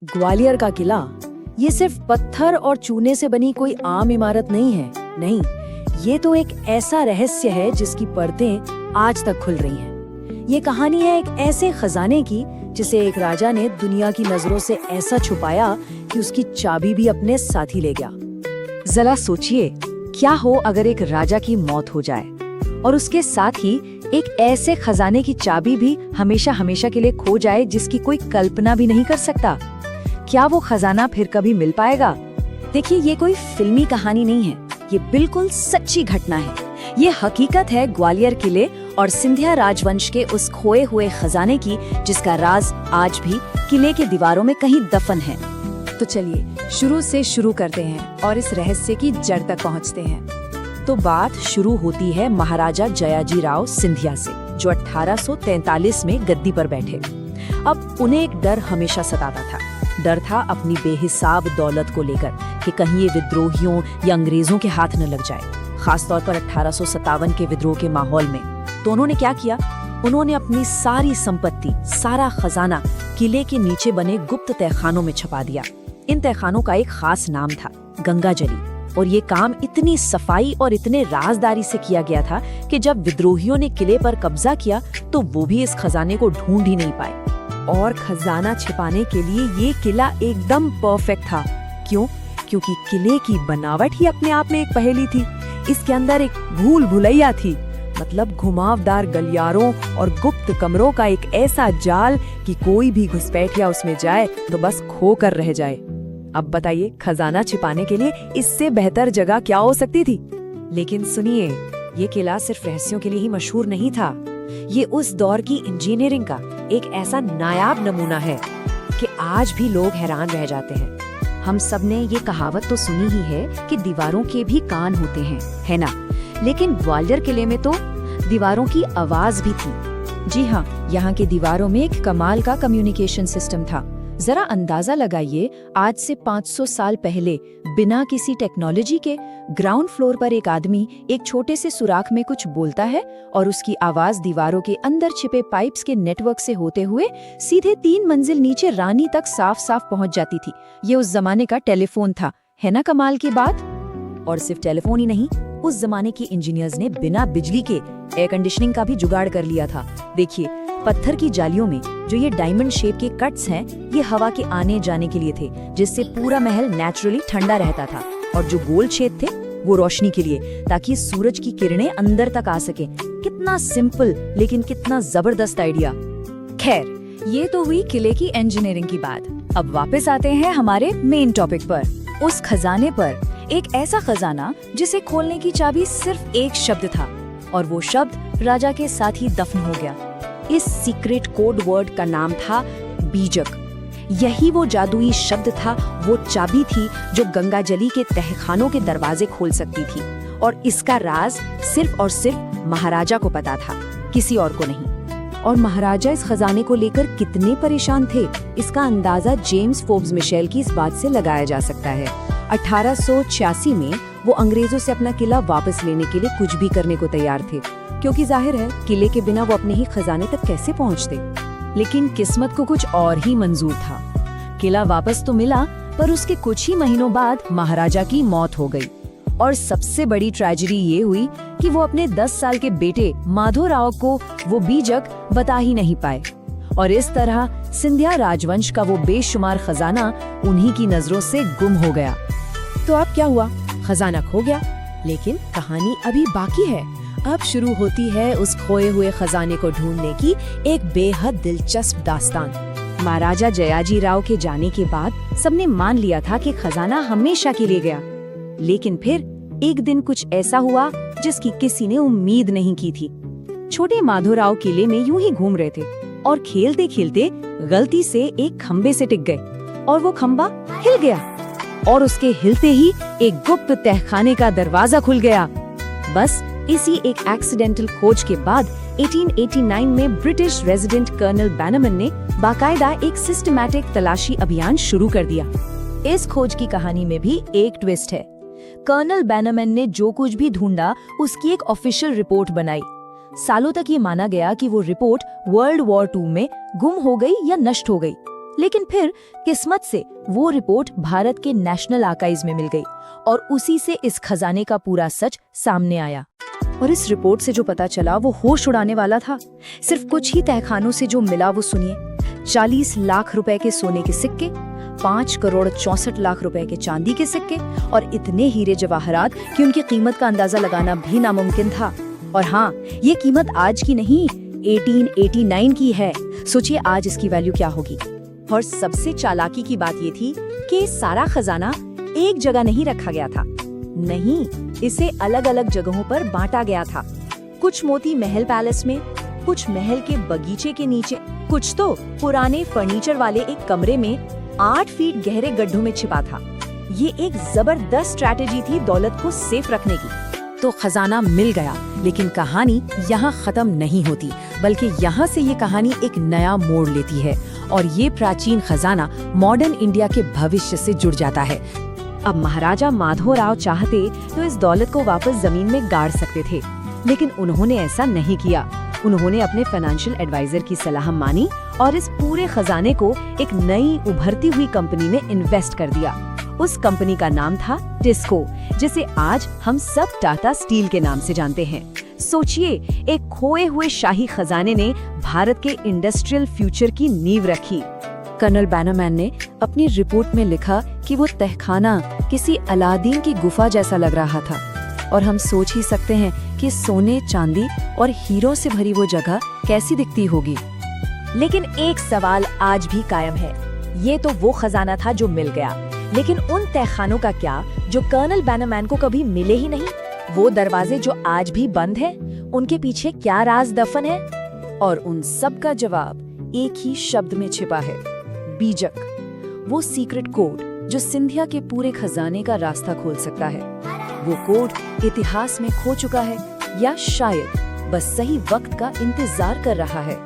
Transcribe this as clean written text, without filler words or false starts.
ग्वालियर का किला ये सिर्फ पत्थर और चूने से बनी कोई आम इमारत नहीं है। नहीं, ये तो एक ऐसा रहस्य है जिसकी परतें आज तक खुल रही हैं। ये कहानी है एक ऐसे खजाने की जिसे एक राजा ने दुनिया की नजरों से ऐसा छुपाया कि उसकी चाबी भी अपने साथ ही ले गया। जरा सोचिए, क्या हो अगर एक राजा की मौत हो जाए और उसके साथ ही एक ऐसे खजाने की चाबी भी हमेशा हमेशा के लिए खो जाए जिसकी कोई कल्पना भी नहीं कर सकता। क्या वो खजाना फिर कभी मिल पाएगा? देखिए, ये कोई फिल्मी कहानी नहीं है, ये बिल्कुल सच्ची घटना है। ये हकीकत है ग्वालियर किले और सिंधिया राजवंश के उस खोए हुए खजाने की जिसका राज आज भी किले के दीवारों में कहीं दफन है। तो चलिए शुरू से शुरू करते हैं और इस रहस्य की जड़ तक पहुंचते हैं। तो बात शुरू होती है महाराजा जयाजी राव सिंधिया से, जो 1843 में गद्दी पर बैठे। अब उन्हें एक डर हमेशा सताता था। डर था अपनी बेहिसाब दौलत को लेकर कि कहीं ये विद्रोहियों या अंग्रेजों के हाथ न लग जाए, खासतौर पर 1857 के विद्रोह के माहौल में। तो उन्होंने क्या किया? उन्होंने अपनी सारी संपत्ति, सारा खजाना किले के नीचे बने गुप्त तहखानों में छुपा दिया। इन तहखानों का एक खास नाम था, गंगाजली। और ये काम इतनी सफाई और इतने राजदारी से किया गया था कि जब विद्रोहियों ने किले पर कब्जा किया तो वो भी इस खजाने को ढूंढ ही नहीं पाए। और खजाना छिपाने के लिए ये किला एकदम परफेक्ट था। क्यों? क्योंकि किले की बनावट ही अपने आप में एक पहेली थी। इसके अंदर एक भूल भुलैया थी, मतलब घुमावदार गलियारों और गुप्त कमरों का एक ऐसा जाल कि कोई भी घुसपैठिया उसमें जाए तो बस खो कर रह जाए। अब बताइए, खजाना छिपाने के लिए इससे बेहतर जगह क्या हो सकती थी? लेकिन सुनिए, ये किला सिर्फ रहस्यों के लिए ही मशहूर नहीं था। ये उस दौर की इंजीनियरिंग का एक ऐसा नायाब नमूना है कि आज भी लोग हैरान रह जाते हैं। हम सब ने ये कहावत तो सुनी ही है कि दीवारों के भी कान होते हैं, है ना? लेकिन ग्वालियर किले में तो दीवारों की आवाज भी थी। जी हाँ, यहाँ के दीवारों में एक कमाल का कम्युनिकेशन सिस्टम था। जरा अंदाजा लगाइए, आज से 500 साल पहले बिना किसी टेक्नोलॉजी के ग्राउंड फ्लोर पर एक आदमी एक छोटे से सुराख में कुछ बोलता है और उसकी आवाज दीवारों के अंदर छिपे पाइप्स के नेटवर्क से होते हुए सीधे 3 मंजिल नीचे रानी तक साफ साफ पहुंच जाती थी। ये उस जमाने का टेलीफोन था, है ना कमाल की बात? और सिर्फ टेलीफोन ही नहीं, उस जमाने के इंजीनियर्स ने बिना बिजली के एयर कंडीशनिंग का भी जुगाड़ कर लिया था। देखिए, पत्थर की जालियों में जो ये डायमंड शेप के कट्स हैं, ये हवा के आने जाने के लिए थे, जिससे पूरा महल नेचुरली ठंडा रहता था। और जो गोल छेद थे वो रोशनी के लिए, ताकि सूरज की किरणें अंदर तक आ सके। कितना सिंपल लेकिन कितना जबरदस्त आइडिया। खैर, ये तो हुई किले की इंजीनियरिंग की बात। अब वापस आते हैं हमारे मेन टॉपिक पर, उस खजाने पर। एक ऐसा खजाना जिसे खोलने की चाबी सिर्फ एक शब्द था, और वो शब्द राजा के साथ ही दफन हो गया। इस सीक्रेट कोड वर्ड का नाम था बीजक। यही वो जादुई शब्द था, वो चाबी थी जो गंगाजली के तहखानों के दरवाजे खोल सकती थी। और इसका राज सिर्फ और सिर्फ महाराजा को पता था, किसी और को नहीं। और महाराजा इस खजाने को लेकर कितने परेशान थे, इसका अंदाजा जेम्स फोर्ब्स मिशेल की इस बात से लगाया जा सकता है। 1886 में वो अंग्रेजों से अपना किला वापस लेने के लिए कुछ भी करने को तैयार थे, क्योंकि जाहिर है किले के बिना वो अपने ही खजाने तक कैसे पहुंचते। लेकिन किस्मत को कुछ और ही मंजूर था। किला वापस तो मिला, पर उसके कुछ ही महीनों बाद महाराजा की मौत हो गई। और सबसे बड़ी ट्रेजेडी ये हुई कि वो अपने 10 साल के बेटे माधोराव को वो बीजक बता ही नहीं पाए। और इस तरह सिंधिया राजवंश का वो बेशुमार खजाना उन्हीं की नजरों से गुम हो गया। तो अब क्या हुआ? खजाना खो गया, लेकिन कहानी अभी बाकी है। अब शुरू होती है उस खोए हुए खजाने को ढूंढने की एक बेहद दिलचस्प दास्तान। महाराजा जयाजी राव के जाने के बाद सबने मान लिया था कि खजाना हमेशा के लिए गया। लेकिन फिर एक दिन कुछ ऐसा हुआ जिसकी किसी ने उम्मीद नहीं की थी। छोटे माधोराव किले में यूं ही घूम रहे थे और खेलते खेलते गलती से एक खम्बे से टिक गए और वो खम्बा हिल गया। और उसके हिलते ही एक गुप्त तहखाने का दरवाजा खुल गया। बस इसी एक एक्सीडेंटल खोज के बाद 1889 में ब्रिटिश रेजिडेंट कर्नल बैनमन ने बाकायदा एक सिस्टमैटिक तलाशी अभियान शुरू कर दिया। इस खोज की कहानी में भी एक ट्विस्ट है। कर्नल बैनमन ने जो कुछ भी ढूंढा उसकी एक ऑफिशियल रिपोर्ट बनाई। सालों तक ये माना गया कि वो रिपोर्ट वर्ल्ड वॉर 2 में गुम हो गई या नष्ट हो गई। लेकिन फिर किस्मत से वो रिपोर्ट भारत के नेशनल आर्काइव्स में मिल गई और उसी से इस खजाने का पूरा सच सामने आया। और इस रिपोर्ट से जो पता चला वो होश उड़ाने वाला था। सिर्फ कुछ ही तहखानों से जो मिला वो सुनिए। 40 लाख रुपए के सोने के सिक्के, 5 करोड़ 64 लाख रुपए के चांदी के सिक्के और इतने हीरे जवाहरात कि उनकी कीमत का अंदाजा लगाना भी नामुमकिन था। और हाँ, ये कीमत आज की नहीं, 1889 की है। सोचिए आज इसकी वैल्यू क्या होगी। और सबसे चालाकी की बात ये थी कि सारा खजाना एक जगह नहीं रखा गया था। नहीं, इसे अलग अलग जगहों पर बांटा गया था। कुछ मोती महल पैलेस में, कुछ महल के बगीचे के नीचे, कुछ तो पुराने फर्नीचर वाले एक कमरे में 8 फीट गहरे गड्ढों में छिपा था। ये एक जबरदस्त स्ट्रैटेजी थी दौलत को सेफ रखने की। तो खजाना मिल गया, लेकिन कहानी यहाँ खत्म नहीं होती, बल्कि यहाँ से ये कहानी एक नया मोड़ लेती है और ये प्राचीन खजाना मॉडर्न इंडिया के भविष्य से जुड़ जाता है। अब महाराजा माधवराव चाहते तो इस दौलत को वापस जमीन में गाड़ सकते थे, लेकिन उन्होंने ऐसा नहीं किया। उन्होंने अपने फाइनेंशियल एडवाइजर की सलाह मानी और इस पूरे खजाने को एक नई उभरती हुई कंपनी में इन्वेस्ट कर दिया। उस कंपनी का नाम था टिस्को, जिसे आज हम सब टाटा स्टील के नाम से जानते हैं। सोचिए, एक खोए हुए शाही खजाने ने भारत के इंडस्ट्रियल फ्यूचर की नींव रखी। कर्नल बैनरमैन ने अपनी रिपोर्ट में लिखा कि वो तहखाना किसी अलादीन की गुफा जैसा लग रहा था, और हम सोच ही सकते हैं कि सोने, चांदी और हीरों से भरी वो जगह कैसी दिखती होगी। लेकिन एक सवाल आज भी कायम है। ये तो वो खजाना था जो मिल गया, लेकिन उन तहखानों का क्या जो कर्नल बैनरमैन को कभी मिले ही नहीं? वो दरवाजे जो आज भी बंद हैं, उनके पीछे क्या राज दफन है? और उन सब का जवाब एक ही शब्द में छिपा है, बीजक। वो सीक्रेट कोड जो सिंधिया के पूरे खजाने का रास्ता खोल सकता है। वो कोड इतिहास में खो चुका है या शायद बस सही वक्त का इंतजार कर रहा है।